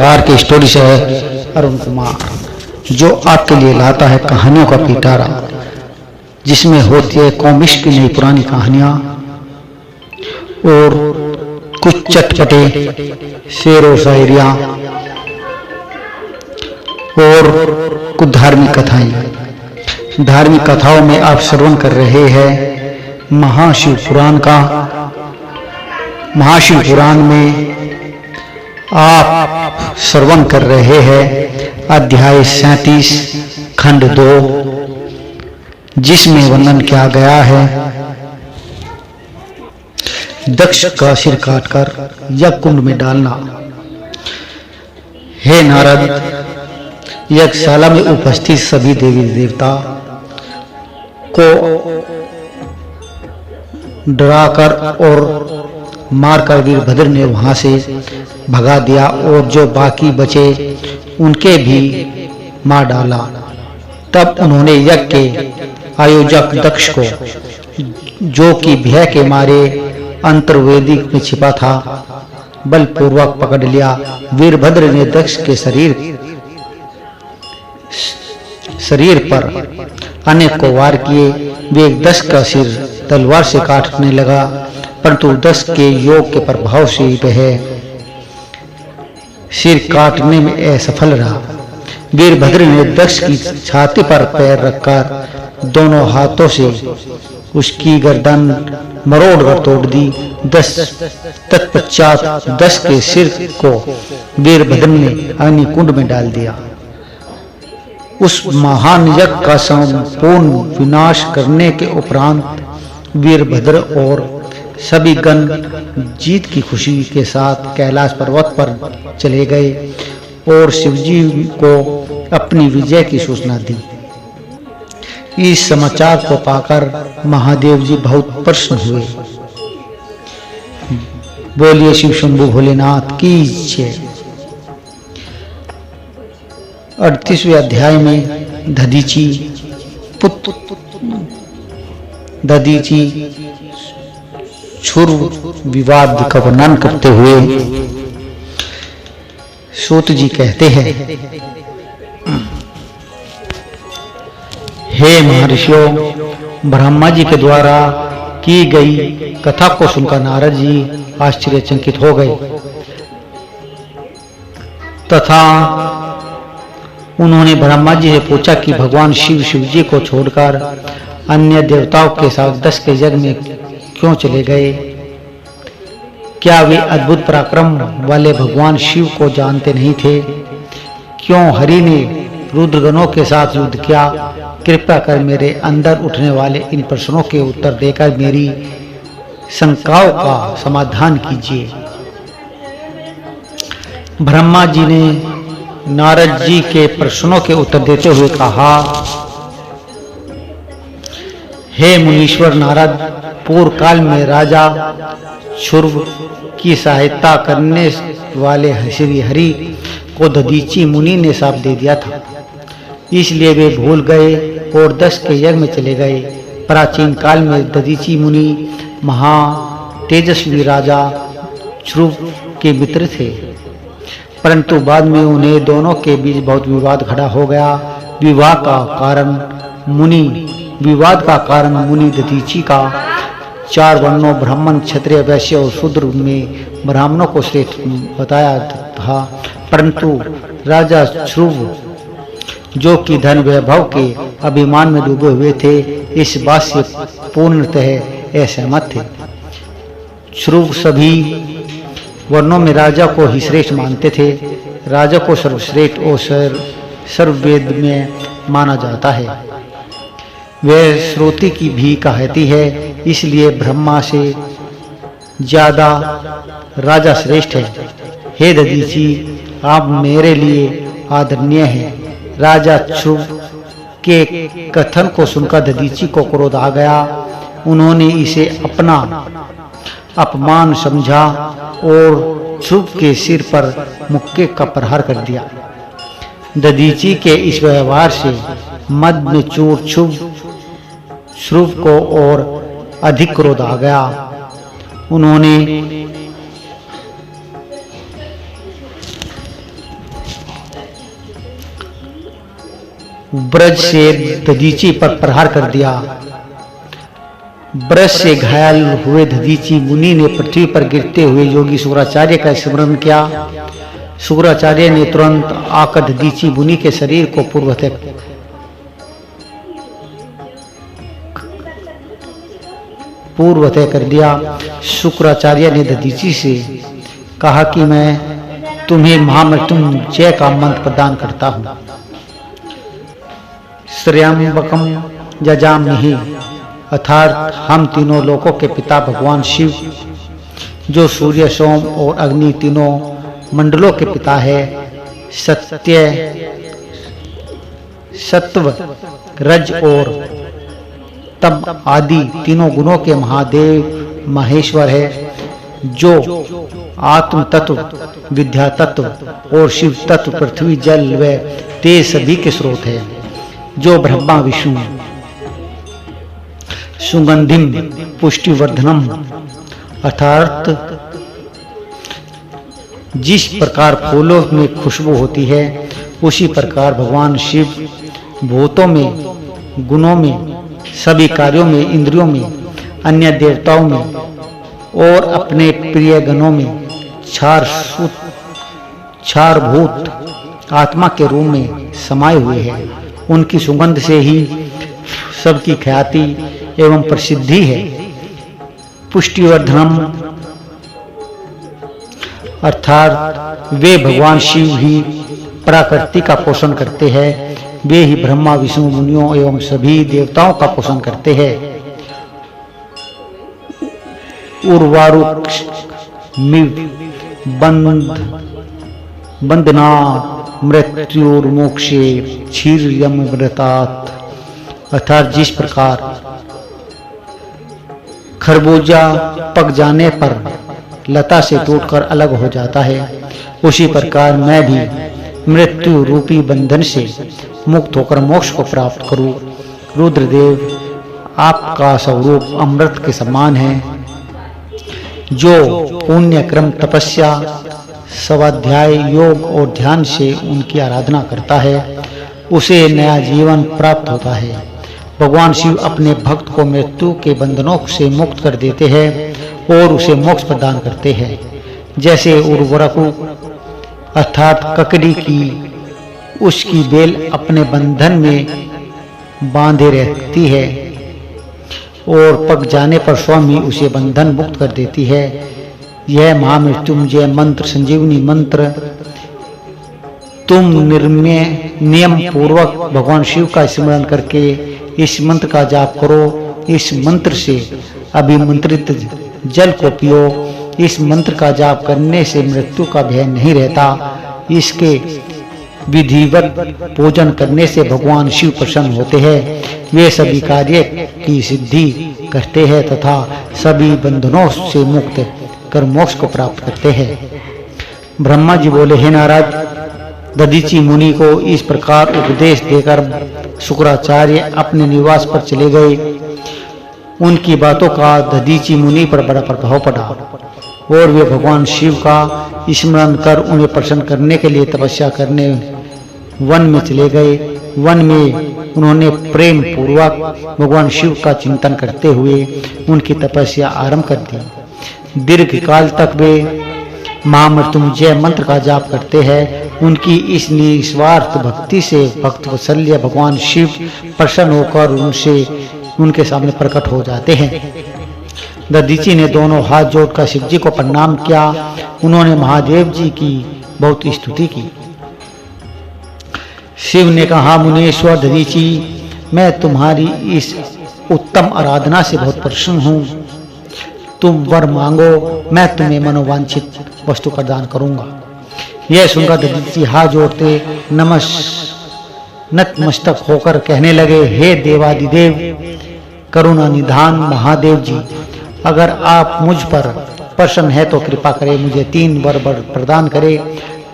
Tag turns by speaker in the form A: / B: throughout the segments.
A: परिवार के स्टोरी से है अरुण कुमार, जो आपके लिए लाता है कहानियों का पिटारा, जिसमें होती है कॉमिक्स की नई पुरानी कहानियां और कुछ चटपटे शेर और शायरियां और कुछ धार्मिक कथाएं। धार्मिक कथाओं में आप श्रवण कर रहे हैं महाशिव पुराण का। महाशिव पुराण में आप श्रवण कर रहे हैं अध्याय 37 खंड 2, जिसमें वर्णन किया गया है दक्ष का सिर काटकर यज्ञ कुंड में डालना। हे नारद, यज्ञशाला में उपस्थित सभी देवी देवता को डराकर और मारकर वीरभद्र ने वहां से भगा दिया और जो बाकी बचे उनके भी मार डाला। तब उन्होंने यज्ञ के आयोजक दक्ष को, जो कि भय के मारे अंतर्वेदी में छिपा था, बलपूर्वक पकड़ लिया। वीरभद्र ने दक्ष के शरीर पर अनेक को वार किए। वे दक्ष का सिर तलवार से काटने लगा, परंतु दक्ष के योग के प्रभाव से वह सिर काटने में असफल रहा। वीरभद्र ने दक्ष की छाती पर पैर रखकर दोनों हाथों से उसकी गर्दन मरोड़कर तोड़ दी। तत्पश्चात दक्ष के सिर को वीरभद्र ने अग्निकुंड में डाल दिया। उस महान यज्ञ का संपूर्ण विनाश करने के उपरांत वीरभद्र और सभी गण जीत की खुशी के साथ कैलाश पर्वत पर चले गए और शिवजी को अपनी विजय की सूचना दी। इस समाचार को पाकर महादेव जी बहुत प्रसन्न हुए। बोलिए शिव शंभु भोलेनाथ की जय। 38वें अध्याय में दधीची छुर विवाद का वर्णन करते हुए सूत जी कहते हैं, हे महर्षियों, ब्रह्मा जी के द्वारा की गई कथा को सुनकर नारद जी आश्चर्यचकित हो गए तथा उन्होंने ब्रह्मा जी से पूछा कि भगवान शिव जी को छोड़कर अन्य देवताओं के साथ दक्ष के यज्ञ में क्यों चले गए? क्या वे अद्भुत पराक्रम वाले भगवान शिव को जानते नहीं थे? क्यों हरि ने रुद्रगणों के साथ युद्ध किया? कृपया कर मेरे अंदर उठने वाले इन प्रश्नों के उत्तर देकर मेरी शंकाओं का समाधान कीजिए। ब्रह्मा जी ने नारद जी के प्रश्नों के उत्तर देते हुए कहा, हे मुनीश्वर नारद, पूर्व काल में राजा क्षुर्व की सहायता करने वाले श्री हरि को दधीची मुनि ने शाप दे दिया था, इसलिए वे भूल गए और दक्ष के यज्ञ में चले गए। प्राचीन काल में दधीची मुनि महा तेजस्वी राजा क्षुर्व के मित्र थे, परंतु बाद में उन्हें दोनों के बीच बहुत विवाद खड़ा हो गया। विवाद का कारण मुनि दधीची का 4 वर्णों ब्राह्मण, क्षत्रिय, वैश्य और शूद्र में ब्राह्मणों को श्रेष्ठ बताया था, परंतु राजा क्षुर्व, जो कि धन वैभव के अभिमान में डूबे हुए थे, इस बात से पूर्णतः असहमत थे। क्षुर्व सभी वर्णों में राजा को ही श्रेष्ठ मानते थे। राजा को सर्वश्रेष्ठ और सर्ववेद में माना जाता है। वह श्रुति की भी कहती है, इसलिए ब्रह्मा से ज्यादा राजा श्रेष्ठ है। हे दधीची, आप मेरे लिए आदरणीय हैं। राजा क्षुर्व के कथन को सुनकर दधीची को क्रोध आ गया। उन्होंने इसे अपना अपमान समझा और क्षुर्व के सिर पर मुक्के का प्रहार कर दिया। दधीची के इस व्यवहार से मद में चूर क्षुर्व को और अधिक क्रोध आ गया। उन्होंने ब्रज से दधीची पर प्रहार कर दिया। ब्रज से घायल हुए दधीची मुनि ने पृथ्वी पर गिरते हुए योगी शुक्राचार्य का स्मरण किया। शुक्राचार्य ने तुरंत आकर दधीची मुनि के शरीर को पूर्वतः कर दिया। शुक्राचार्य ने दधीची से कहा कि मैं तुम्हें महामृत्युंजय का मंत्र प्रदान करता हूँ। श्रेयंबकम यजामहि, अर्थात हम तीनों लोकों के पिता भगवान शिव, जो सूर्य, सोम और अग्नि तीनों मंडलों के पिता है, सत्व, रज और तम आदि तीनों गुणों के महादेव महेश्वर है, जो आत्म तत्व, विद्या तत्व और शिव तत्व, पृथ्वी, जल व तेज सभी के स्रोत है, जो ब्रह्मा विष्णु सुगंधिम पुष्टिवर्धनम, अर्थात जिस प्रकार फूलों में खुशबू होती है, उसी प्रकार भगवान शिव भूतों में, गुणों में, सभी कार्यों में, इंद्रियों में, अन्य देवताओं में और अपने प्रिय गणों में क्षार भूत आत्मा के रूप में समाये हुए हैं। उनकी सुगंध से ही सबकी ख्याति एवं प्रसिद्धि है। पुष्टिवर्धनम, अर्थात वे भगवान शिव ही प्रकृति का पोषण करते हैं। वे ही ब्रह्मा, विष्णु, मुनियों एवं सभी देवताओं का पोषण करते हैं। उर्वारुक बंदना मृत्युर्मोक्षे क्षीर्यमृतात्, अर्थात जिस प्रकार खरबूजा पक जाने पर लता से टूटकर अलग हो जाता है, उसी प्रकार मैं भी मृत्यु रूपी बंधन से मुक्त होकर मोक्ष को प्राप्त करूं। रुद्रदेव, आपका स्वरूप अमृत के समान है। जो पुण्य क्रम, तपस्या, स्वाध्याय, योग और ध्यान से उनकी आराधना करता है, उसे नया जीवन प्राप्त होता है। भगवान शिव अपने भक्त को मृत्यु के बंधनों से मुक्त कर देते हैं और उसे मोक्ष प्रदान करते हैं। जैसे उर्वरक अर्थात ककड़ी की उसकी बेल अपने बंधन में बांधे रहती है और पक जाने पर स्वयं ही उसे बंधन मुक्त कर देती है। यह महामृत्युंजय मंत्र, संजीवनी मंत्र, तुम नियम पूर्वक भगवान शिव का स्मरण करके इस मंत्र का जाप करो। इस मंत्र से अभिमंत्रित जल को पियो। इस मंत्र का जाप करने से मृत्यु का भय नहीं रहता। इसके विधिवत पूजन करने से भगवान शिव प्रसन्न होते हैं। वे सभी कार्य की सिद्धि करते हैं तथा सभी बंधनों से मुक्त कर मोक्ष को प्राप्त करते हैं। ब्रह्मा जी बोले, हे नारद, दधीची मुनि को इस प्रकार उपदेश देकर शुक्राचार्य अपने निवास पर चले गए। उनकी बातों का दधीची मुनि पर बड़ा प्रभाव पड़ा और वे भगवान शिव का स्मरण कर उन्हें प्रसन्न करने के लिए तपस्या करने वन में चले गए। वन में उन्होंने प्रेम पूर्वक भगवान शिव का चिंतन करते हुए उनकी तपस्या आरंभ कर दी। दीर्घ काल तक वे महामृत्युंजय मंत्र का जाप करते हैं। उनकी इस निस्वार्थ भक्ति से भक्त वत्सल्य भगवान शिव प्रसन्न होकर उनके सामने प्रकट हो जाते हैं। दधीची ने दोनों हाथ जोड़कर शिव जी को प्रणाम किया। उन्होंने महादेव जी की बहुत स्तुति की। शिव ने कहा, मुनीश्वर दधीची, मैं तुम्हारी इस उत्तम आराधना से बहुत प्रसन्न हूँ। तुम वर मांगो, मैं तुम्हें मनोवांछित वस्तु प्रदान करूंगा। यह सुनकर दधीची हाथ जोड़ते नतमस्तक होकर कहने लगे, हे देवादिदेव, करुणा निधान महादेव जी, अगर आप मुझ पर प्रसन्न है तो कृपा करें, मुझे 3 वर प्रदान करें।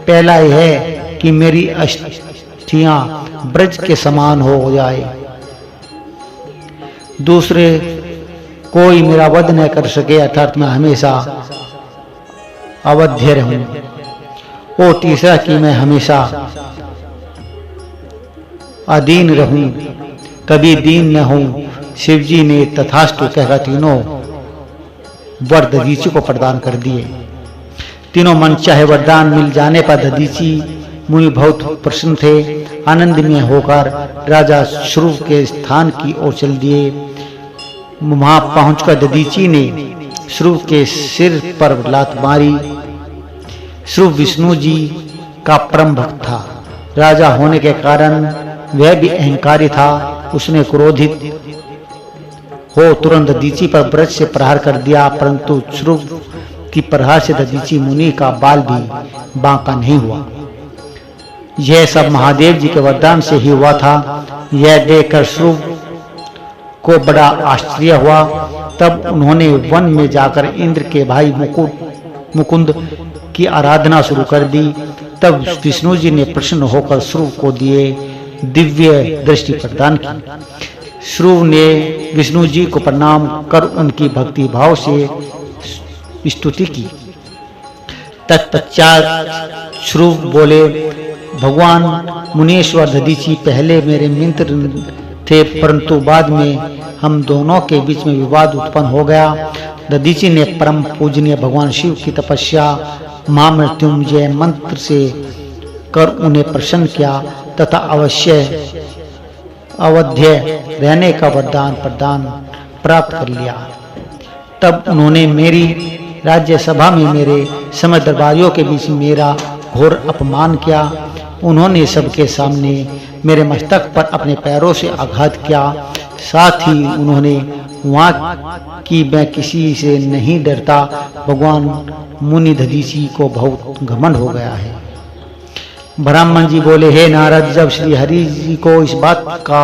A: पहला यह है कि मेरी अस्थियां ब्रज के समान हो जाए। दूसरे, कोई मेरा वध न कर सके, अर्थात मैं हमेशा अवध्य रहूं। और तीसरा कि मैं हमेशा अधीन रहूं, कभी दीन न हूं। शिवजी ने तथास्तु कहकर तीनों वर दधीची को प्रदान कर दिए। तीनों मनचाहे वरदान मिल जाने पर दधीची मुनि बहुत प्रसन्न थे। आनंद में होकर राजा श्रुव के स्थान की ओर चल दिए। वहां पहुंचकर दधीची ने श्रुव के सिर पर लात मारी। श्रुव विष्णु जी का परम भक्त था। राजा होने के कारण वह भी अहंकारी था। उसने क्रोधित हो तुरंत दधीची पर ब्रज से प्रहार कर दिया, परंतु श्रुव की प्रहार से दधीची मुनि का बाल भी बांका नहीं हुआ। यह सब महादेव जी के वरदान से ही हुआ था। यह देखकर श्रुव को बड़ा आश्चर्य हुआ। तब उन्होंने वन में जाकर इंद्र के भाई मुकुंद की आराधना शुरू कर दी। तब विष्णु जी ने प्रसन्न होकर श्रुव को दिए दिव्य दृष्टि प्रदान की। श्रुव ने विष्णु जी को प्रणाम कर उनकी भक्ति भाव से स्तुति की। तत्पश्चात श्रुव बोले, भगवान मुनीश्वर दधीची पहले मेरे मित्र थे, परंतु बाद में हम दोनों के बीच में विवाद उत्पन्न हो गया। दधीची ने परम पूजनीय भगवान शिव की तपस्या महामृत्युंजय मंत्र से कर उन्हें प्रसन्न किया तथा अवध्य रहने का वरदान प्रदान प्राप्त कर लिया। तब उन्होंने मेरी राज्यसभा में मेरे समय दरबारियों के बीच मेरा घोर अपमान किया। उन्होंने सबके सामने मेरे मस्तक पर अपने पैरों से आघात किया। साथ ही उन्होंने वहाँ कि मैं किसी से नहीं डरता। भगवान मुनि दधीची को बहुत घमंड हो गया है। ब्राह्मण जी बोले, हे नारद, जब श्री हरि जी को इस बात का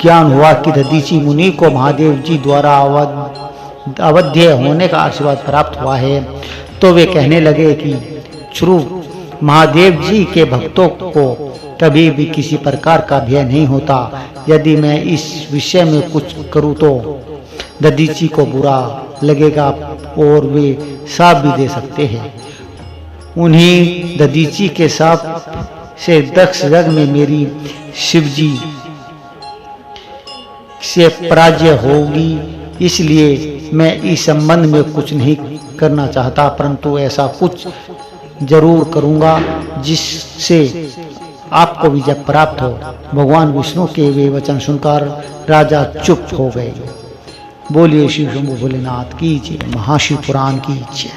A: ज्ञान हुआ कि दधीची मुनि को महादेव जी द्वारा अवध्य होने का आशीर्वाद प्राप्त हुआ है, तो वे कहने लगे कि श्रुव महादेव जी के भक्तों को कभी भी किसी प्रकार का भय नहीं होता। यदि मैं इस विषय में कुछ करूं तो दधीची को बुरा लगेगा और वे साप भी दे सकते हैं। उन्हीं दधीची के साप से दक्ष यज्ञ में मेरी शिवजी से पराजय होगी। इसलिए मैं इस संबंध में कुछ नहीं करना चाहता, परंतु ऐसा कुछ जरूर करूंगा जिससे आपको विजय प्राप्त हो। भगवान विष्णु के वे वचन सुनकर राजा चुप हो गए। बोलिए शिव शंभु भोलेनाथ की जय, महाशिव पुराण की जय।